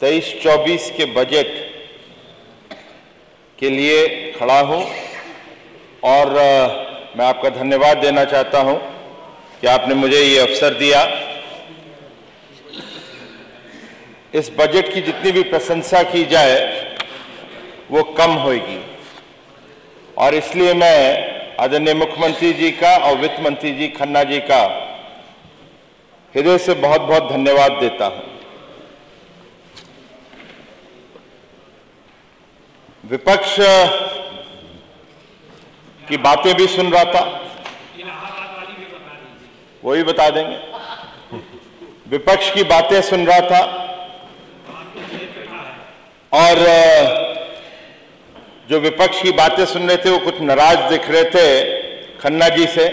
23-24 के बजट के लिए खड़ा हूं और मैं आपका धन्यवाद देना चाहता हूं कि आपने मुझे ये अवसर दिया। इस बजट की जितनी भी प्रशंसा की जाए वो कम होगी और इसलिए मैं आदरणीय मुख्यमंत्री जी का और वित्त मंत्री जी खन्ना जी का हृदय से बहुत बहुत धन्यवाद देता हूं। विपक्ष की बातें भी सुन रहा था, वही बता देंगे। विपक्ष की बातें सुन रहा था और जो विपक्ष की बातें सुन रहे थे वो कुछ नाराज दिख रहे थे खन्ना जी से,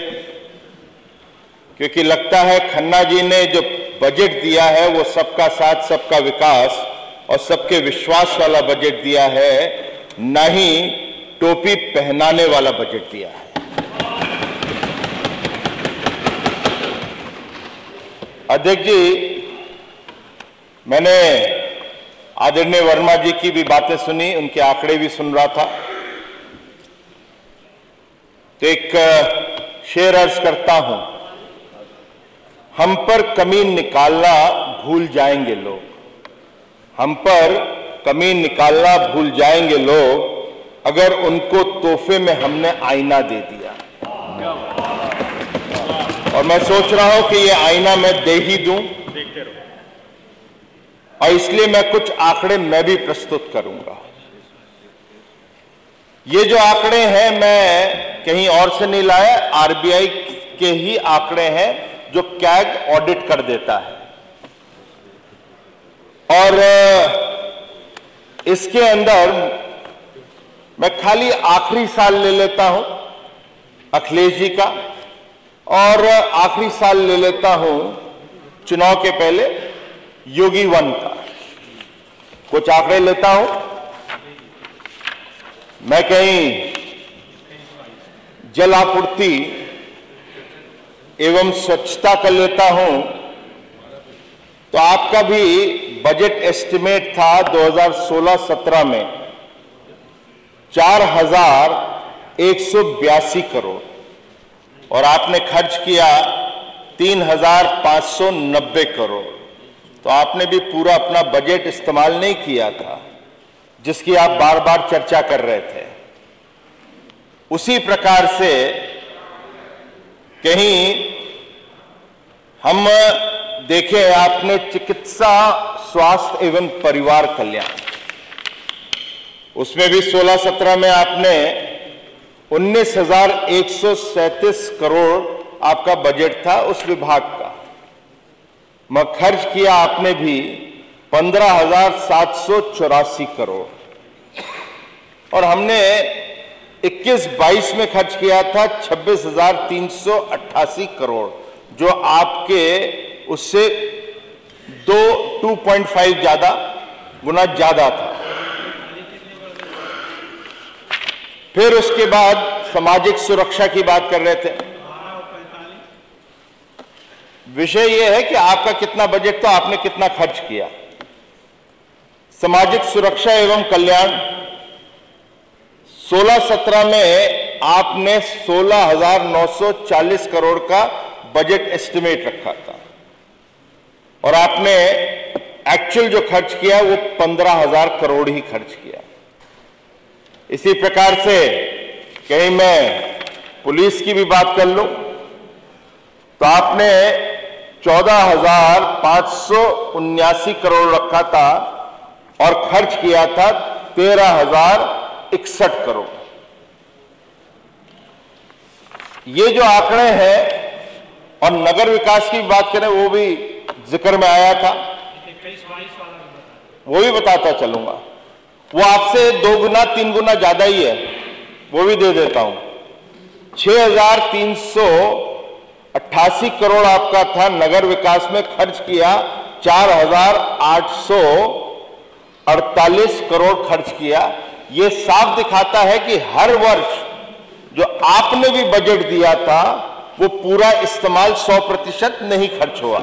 क्योंकि लगता है खन्ना जी ने जो बजट दिया है वो सबका साथ सबका विकास और सबके विश्वास वाला बजट दिया है, न ही टोपी पहनाने वाला बजट दिया है। अध्यक्ष जी, मैंने आदरणीय वर्मा जी की भी बातें सुनी, उनके आंकड़े भी सुन रहा था, तो एक शेर अर्ज करता हूं। हम पर कमी निकालना भूल जाएंगे लोग, हम पर कमी निकालना भूल जाएंगे लोग अगर उनको तोहफे में हमने आईना दे दिया। और मैं सोच रहा हूं कि ये आईना मैं दे ही दूं और इसलिए मैं कुछ आंकड़े मैं भी प्रस्तुत करूंगा। ये जो आंकड़े हैं मैं कहीं और से नहीं लाया, आरबीआई के ही आंकड़े हैं जो कैग ऑडिट कर देता है। और इसके अंदर मैं खाली आखिरी साल ले लेता हूं अखिलेश जी का और आखिरी साल ले लेता हूं चुनाव के पहले योगी 1 का। कुछ आंकड़े लेता हूं, मैं कहीं जल आपूर्ति एवं स्वच्छता कर लेता हूं तो आपका भी बजट एस्टिमेट था 2016-17 में 4,182 करोड़ और आपने खर्च किया 3,590 करोड़। तो आपने भी पूरा अपना बजट इस्तेमाल नहीं किया था जिसकी आप बार बार चर्चा कर रहे थे। उसी प्रकार से कहीं हम देखें, आपने चिकित्सा स्वास्थ्य एवं परिवार कल्याण, उसमें भी 16-17 में आपने 19,137 करोड़ आपका बजट था उस विभाग का, मगर खर्च किया आपने भी 15,784 करोड़ और हमने 21-22 में खर्च किया था 26,388 करोड़, जो आपके उससे 2.5 गुना ज्यादा था। फिर उसके बाद सामाजिक सुरक्षा की बात कर रहे थे। विषय यह है कि आपका कितना बजट तो आपने कितना खर्च किया। सामाजिक सुरक्षा एवं कल्याण 16-17 में आपने 16,940 करोड़ का बजट एस्टिमेट रखा था और आपने एक्चुअल जो खर्च किया वो 15,000 करोड़ ही खर्च किया। इसी प्रकार से कहीं मैं पुलिस की भी बात कर लूं तो आपने 14,579 करोड़ रखा था और खर्च किया था 13,061 करोड़। ये जो आंकड़े हैं, और नगर विकास की बात करें वो भी जिक्र में आया था, वो भी बताता चलूंगा। वो आपसे 2 गुना 3 गुना ज्यादा ही है, वो भी दे देता हूं। 6,388 करोड़ आपका था नगर विकास में, खर्च किया 4,848 करोड़ खर्च किया। ये साफ दिखाता है कि हर वर्ष जो आपने भी बजट दिया था वो पूरा इस्तेमाल 100% नहीं खर्च हुआ।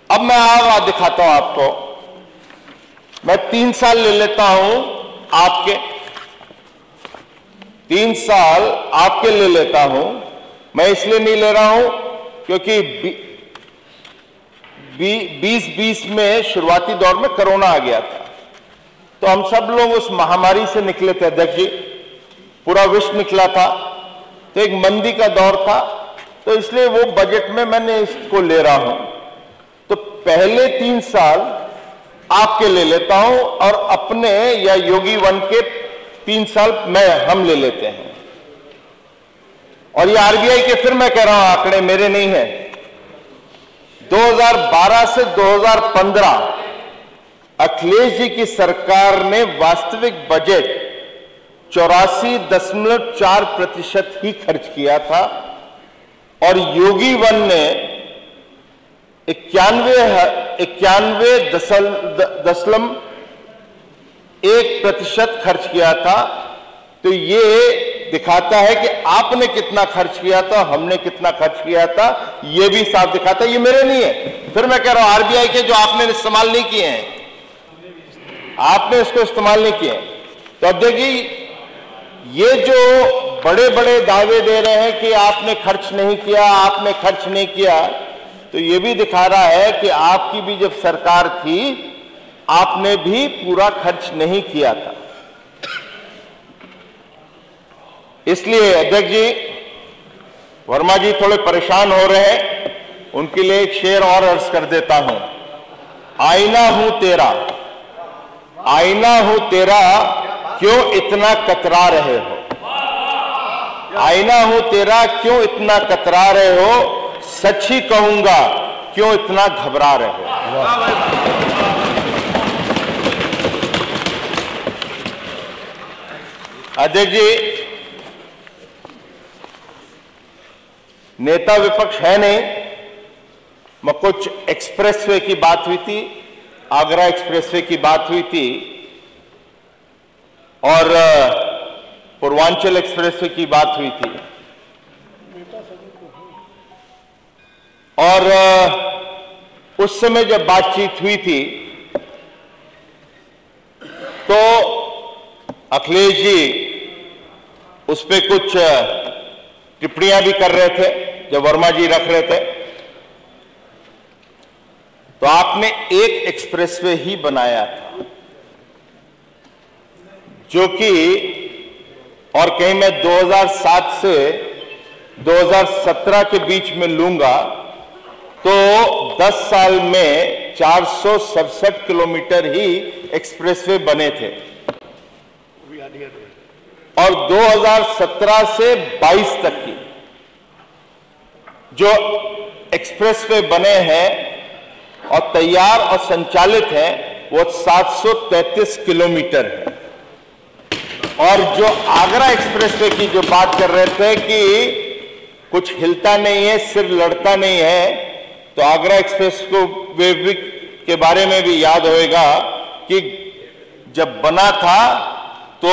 अब मैं दिखाता हूं आपको मैं 3 साल ले लेता हूं आपके, 3 साल आपके ले लेता हूं। मैं इसलिए नहीं ले रहा हूं क्योंकि 2020 में शुरुआती दौर में कोरोना आ गया था, तो हम सब लोग उस महामारी से निकले थे अध्यक्ष जी, पूरा विश्व निकला था, तो एक मंदी का दौर था, तो इसलिए वो बजट में मैंने इसको ले रहा हूं। तो पहले 3 साल आपके ले लेता हूं और अपने या योगी वन के 3 साल हम ले लेते हैं। और ये आरबीआई के, फिर मैं कह रहा हूं, आंकड़े मेरे नहीं हैं। 2012 से 2015 अखिलेश जी की सरकार ने वास्तविक बजट 84.4% ही खर्च किया था और योगी वन ने 91.1% खर्च किया था। तो ये दिखाता है कि आपने कितना खर्च किया था, हमने कितना खर्च किया था, ये भी साफ दिखाता है। ये मेरे नहीं है, फिर मैं कह रहा हूं आरबीआई के, जो आपने इस्तेमाल नहीं किए हैं, आपने इसको इस्तेमाल नहीं किए। तो अब देखिए, ये जो बड़े बड़े दावे दे रहे हैं कि आपने खर्च नहीं किया, आपने खर्च नहीं किया, तो ये भी दिखा रहा है कि आपकी भी जब सरकार थी, आपने भी पूरा खर्च नहीं किया था। इसलिए अध्यक्ष जी, वर्मा जी थोड़े परेशान हो रहे हैं, उनके लिए एक शेर और अर्ज कर देता हूं। आईना हूं तेरा, आईना हूं तेरा, क्यों इतना कतरा रहे हो? आईना हूं तेरा, क्यों इतना कतरा रहे हो? सच ही कहूंगा, क्यों इतना घबरा रहे हो? अध्यक्ष जी, नेता विपक्ष है नहीं, मैं कुछ एक्सप्रेसवे की बात हुई थी, आगरा एक्सप्रेसवे की बात हुई थी और पूर्वांचल एक्सप्रेसवे की बात हुई थी, और उस समय जब बातचीत हुई थी तो अखिलेश जी उस पर कुछ टिप्पणियां भी कर रहे थे जब वर्मा जी रख रहे थे। तो आपने एक एक्सप्रेसवे ही बनाया था, जो कि, और कहीं मैं 2007 से 2017 के बीच में लूंगा तो 10 साल में 467 किलोमीटर ही एक्सप्रेसवे बने थे, और 2017 से 22 तक की जो एक्सप्रेसवे बने हैं और तैयार और संचालित हैं वो 733 किलोमीटर है। और जो आगरा एक्सप्रेसवे की जो बात कर रहे थे कि कुछ हिलता नहीं है, सिर लड़ता नहीं है, तो आगरा एक्सप्रेस को वे के बारे में भी याद होएगा कि जब बना था तो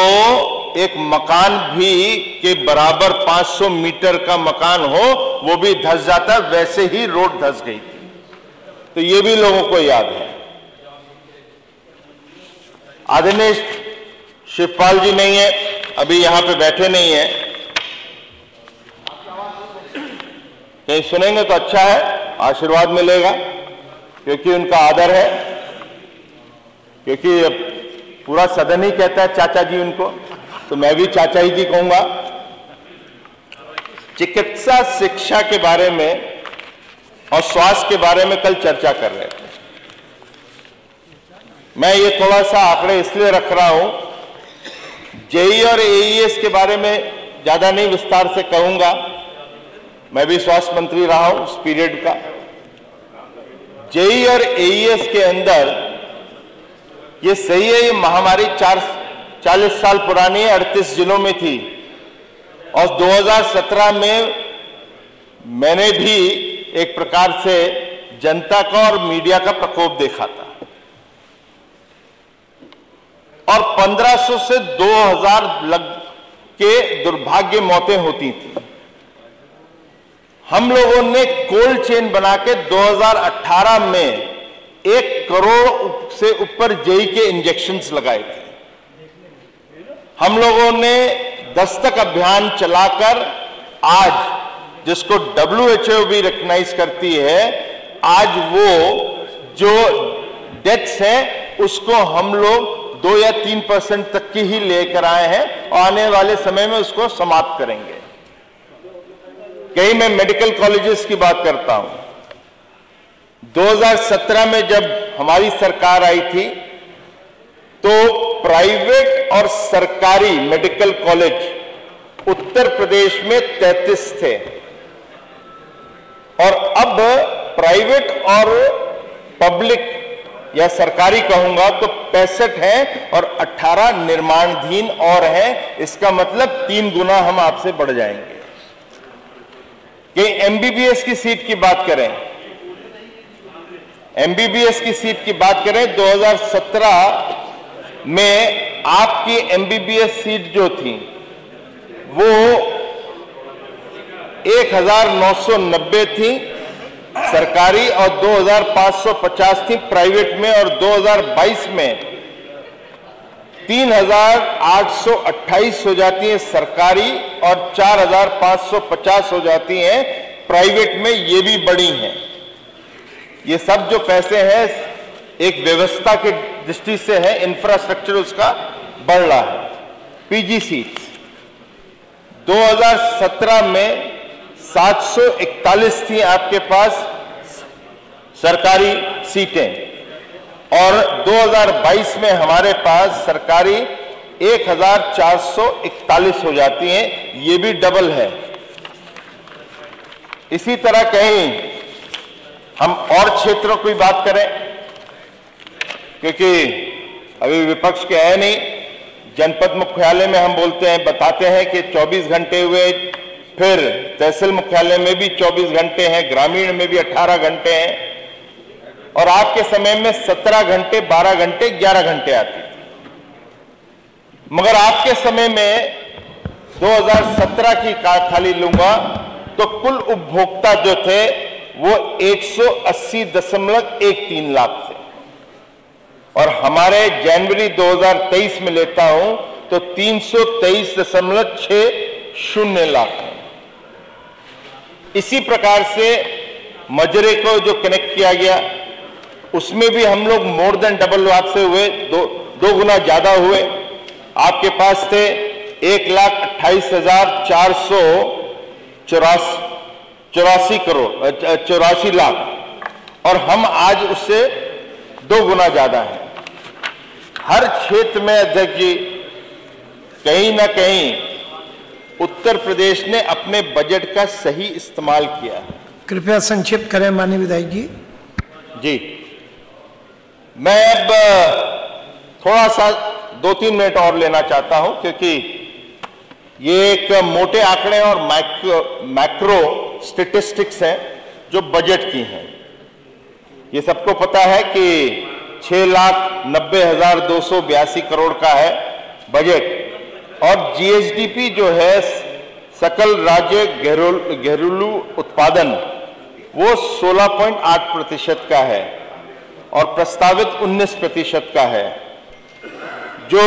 एक मकान भी के बराबर 500 मीटर का मकान हो वो भी धंस जाता, वैसे ही रोड धंस गई थी। तो ये भी लोगों को याद है। आदरणीय शिवपाल जी नहीं है, अभी यहां पे बैठे नहीं है, कहीं सुनेंगे तो अच्छा है, आशीर्वाद मिलेगा, क्योंकि उनका आदर है, क्योंकि पूरा सदन ही कहता है चाचा जी उनको, तो मैं भी चाचा ही जी कहूंगा। चिकित्सा शिक्षा के बारे में और स्वास्थ्य के बारे में कल चर्चा कर रहे थे। मैं ये थोड़ा सा आंकड़े इसलिए रख रहा हूं, जेई और एईएस के बारे में ज्यादा नहीं विस्तार से कहूंगा, मैं भी स्वास्थ्य मंत्री रहा हूं उस पीरियड का। जेई और एईएस के अंदर ये सही है, ये महामारी 40 साल पुरानी है, 38 जिलों में थी, और 2017 में मैंने भी एक प्रकार से जनता का और मीडिया का प्रकोप देखा था, और 1500 से 2000 लग के दुर्भाग्य मौतें होती थी। हम लोगों ने कोल्ड चेन बना के 2018 में 1 करोड़ से ऊपर जेई के इंजेक्शन्स लगाए थे। हम लोगों ने दस्तक अभियान चलाकर आज, जिसको WHO भी रिकॉग्नाइज करती है, आज वो जो डेथ्स हैं उसको हम लोग 2 या 3% तक की ही लेकर आए हैं और आने वाले समय में उसको समाप्त करेंगे। कहीं मैं मेडिकल कॉलेजेस की बात करता हूं। 2017 में जब हमारी सरकार आई थी तो प्राइवेट और सरकारी मेडिकल कॉलेज उत्तर प्रदेश में 33 थे और अब प्राइवेट और पब्लिक या सरकारी कहूंगा तो 65 हैं और 18 निर्माणाधीन और हैं। इसका मतलब 3 गुना हम आपसे बढ़ जाएंगे। कि एमबीबीएस की सीट की बात करें, एमबीबीएस की सीट की बात करें, 2017 में आपकी एमबीबीएस सीट जो थी वो 1990 थी सरकारी और 2550 थी प्राइवेट में, और 2022 में 3828 हो जाती हैं सरकारी और 4550 हो जाती हैं प्राइवेट में। ये भी बड़ी हैं। ये सब जो पैसे हैं एक व्यवस्था की दृष्टि से है, इंफ्रास्ट्रक्चर उसका बढ़ रहा है। पीजी सीट्स 2017 में 741 थी आपके पास सरकारी सीटें और 2022 में हमारे पास सरकारी 1441 हो जाती हैं। ये भी डबल है। इसी तरह कहीं हम और क्षेत्रों की बात करें, क्योंकि अभी विपक्ष के है नहीं, जनपद मुख्यालय में हम बोलते हैं, बताते हैं कि 24 घंटे हुए, फिर तहसील मुख्यालय में भी 24 घंटे हैं, ग्रामीण में भी 18 घंटे हैं और आपके समय में 17 घंटे, 12 घंटे, 11 घंटे आती थी। मगर आपके समय में 2017 की खाली लूंगा तो कुल उपभोक्ता जो थे वो 180.13 लाख थे और हमारे जनवरी 2023 में लेता हूं तो 323.60 लाख है। इसी प्रकार से मजरे को जो कनेक्ट किया गया उसमें भी हम लोग मोर देन डबल आपसे हुए, दो गुना ज्यादा हुए। आपके पास थे 1,28,484 लाख और हम आज उससे 2 गुना ज्यादा है। हर क्षेत्र में अध्यक्ष जी कहीं ना कहीं उत्तर प्रदेश ने अपने बजट का सही इस्तेमाल किया है। कृपया संक्षिप्त करें माननीय विधायक जी। जी, मैं अब थोड़ा सा 2-3 मिनट और लेना चाहता हूं क्योंकि ये एक मोटे आंकड़े और मैक्रो स्टेटिस्टिक्स हैं जो बजट की हैं। ये सबको पता है कि 6,90,282 करोड़ का है बजट और जीएसडीपी जो है सकल राज्य घरेलू उत्पादन वो 16.8% का है और प्रस्तावित 19% का है। जो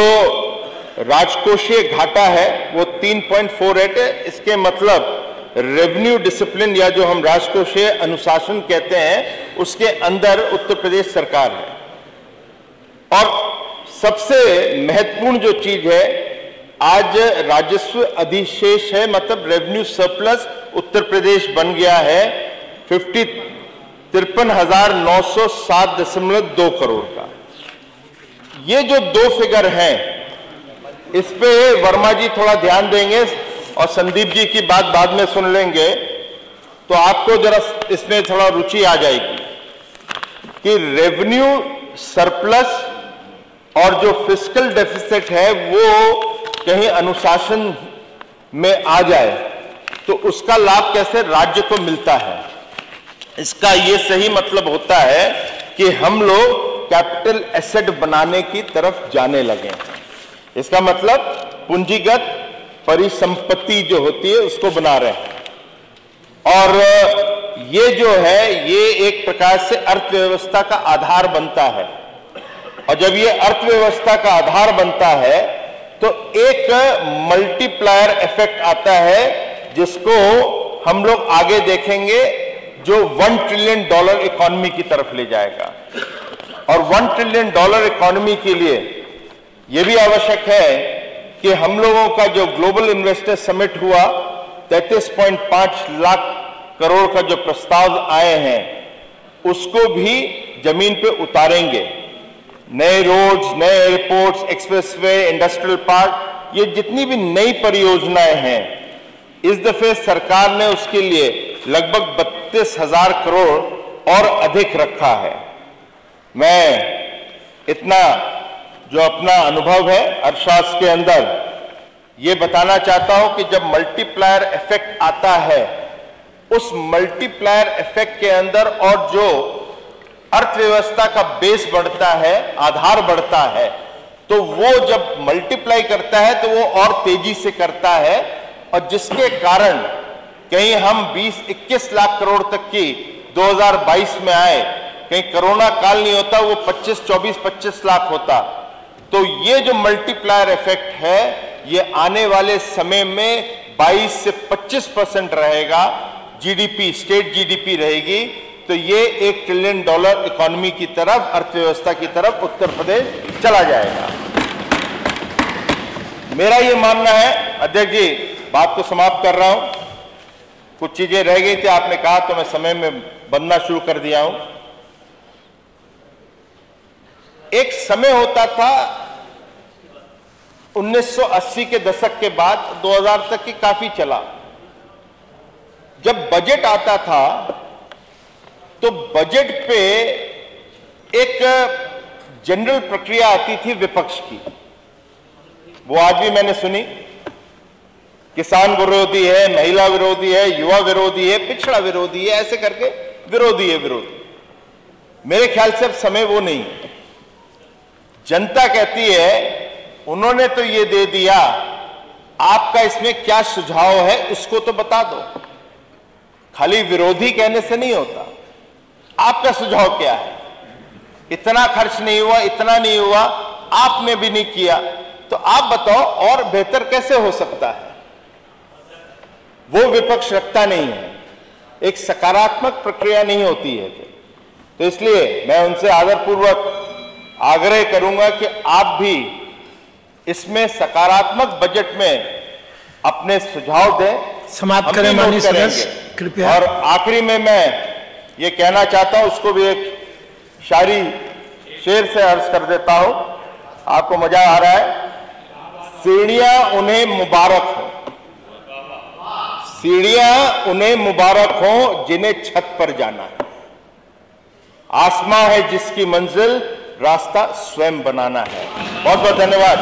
राजकोषीय घाटा है वो 3.48 है। इसके मतलब रेवेन्यू डिसिप्लिन या जो हम राजकोषीय अनुशासन कहते हैं उसके अंदर उत्तर प्रदेश सरकार है। और सबसे महत्वपूर्ण जो चीज है, आज राजस्व अधिशेष है, मतलब रेवेन्यू सरप्लस उत्तर प्रदेश बन गया है 53,907.2 करोड़ का। ये जो 2 फिगर हैं इस पे वर्मा जी थोड़ा ध्यान देंगे और संदीप जी की बात बाद में सुन लेंगे तो आपको जरा इसमें थोड़ा रुचि आ जाएगी कि रेवेन्यू सरप्लस और जो फिस्कल डेफिसिट है वो कहीं अनुशासन में आ जाए तो उसका लाभ कैसे राज्य को मिलता है। इसका ये सही मतलब होता है कि हम लोग कैपिटल एसेट बनाने की तरफ जाने लगे हैं। इसका मतलब पूंजीगत परिसंपत्ति जो होती है उसको बना रहे हैं और ये जो है ये एक प्रकार से अर्थव्यवस्था का आधार बनता है, और जब ये अर्थव्यवस्था का आधार बनता है तो एक मल्टीप्लायर इफेक्ट आता है जिसको हम लोग आगे देखेंगे, जो $1 ट्रिलियन इकोनॉमी की तरफ ले जाएगा। और $1 ट्रिलियन इकोनॉमी के लिए यह भी आवश्यक है कि हम लोगों का जो ग्लोबल इन्वेस्टर समिट हुआ, 33.5 लाख करोड़ का जो प्रस्ताव आए हैं उसको भी जमीन पे उतारेंगे। नए रोड्स, नए एयरपोर्ट्स, एक्सप्रेसवे, इंडस्ट्रियल पार्क, ये जितनी भी नई परियोजनाएं हैं, इस दफे सरकार ने उसके लिए लगभग 32,000 करोड़ और अधिक रखा है। मैं इतना जो अपना अनुभव है अर्थशास्त्र के अंदर ये बताना चाहता हूं कि जब मल्टीप्लायर इफेक्ट आता है, उस मल्टीप्लायर इफेक्ट के अंदर और जो अर्थव्यवस्था का बेस बढ़ता है, आधार बढ़ता है, तो वो जब मल्टीप्लाई करता है तो वो और तेजी से करता है, और जिसके कारण कहीं हम 20-21 लाख करोड़ तक की 2022 में आए, कहीं कोरोना काल नहीं होता वो 24-25 लाख होता। तो ये जो मल्टीप्लायर इफेक्ट है ये आने वाले समय में 22 से 25% रहेगा। जीडीपी, स्टेट जीडीपी रहेगी, तो ये $1 ट्रिलियन इकोनॉमी की तरफ, अर्थव्यवस्था की तरफ उत्तर प्रदेश चला जाएगा। मेरा ये मानना है, अध्यक्ष जी बात को समाप्त कर रहा हूं, कुछ चीजें रह गई थी आपने कहा तो मैं समय में बनना शुरू कर दिया हूं। एक समय होता था 1980 के दशक के बाद 2000 तक की काफी चला, जब बजट आता था तो बजट पे एक जनरल प्रक्रिया आती थी विपक्ष की, वो आज भी मैंने सुनी। किसान विरोधी है, महिला विरोधी है, युवा विरोधी है, पिछड़ा विरोधी है, ऐसे करके विरोधी है विरोधी। मेरे ख्याल से अब समय वो नहीं है। जनता कहती है उन्होंने तो ये दे दिया, आपका इसमें क्या सुझाव है उसको तो बता दो। खाली विरोधी कहने से नहीं होता, आपका सुझाव क्या है? इतना खर्च नहीं हुआ, इतना नहीं हुआ, आपने भी नहीं किया, तो आप बताओ और बेहतर कैसे हो सकता है? वो विपक्ष रखता नहीं है, एक सकारात्मक प्रक्रिया नहीं होती है। तो इसलिए मैं उनसे आदरपूर्वक आग्रह करूंगा कि आप भी इसमें सकारात्मक बजट में अपने सुझाव दें। समाप्त करें माननीय सदस्य कृपया। और आखिरी में मैं ये कहना चाहता हूं, उसको भी एक शायरी शेर से अर्ज कर देता हूं, आपको मजा आ रहा है। सीढ़ियां उन्हें मुबारक हो, सीढ़ियां उन्हें मुबारक हो जिन्हें छत पर जाना है। आसमां है जिसकी मंजिल, रास्ता स्वयं बनाना है। बहुत बहुत धन्यवाद।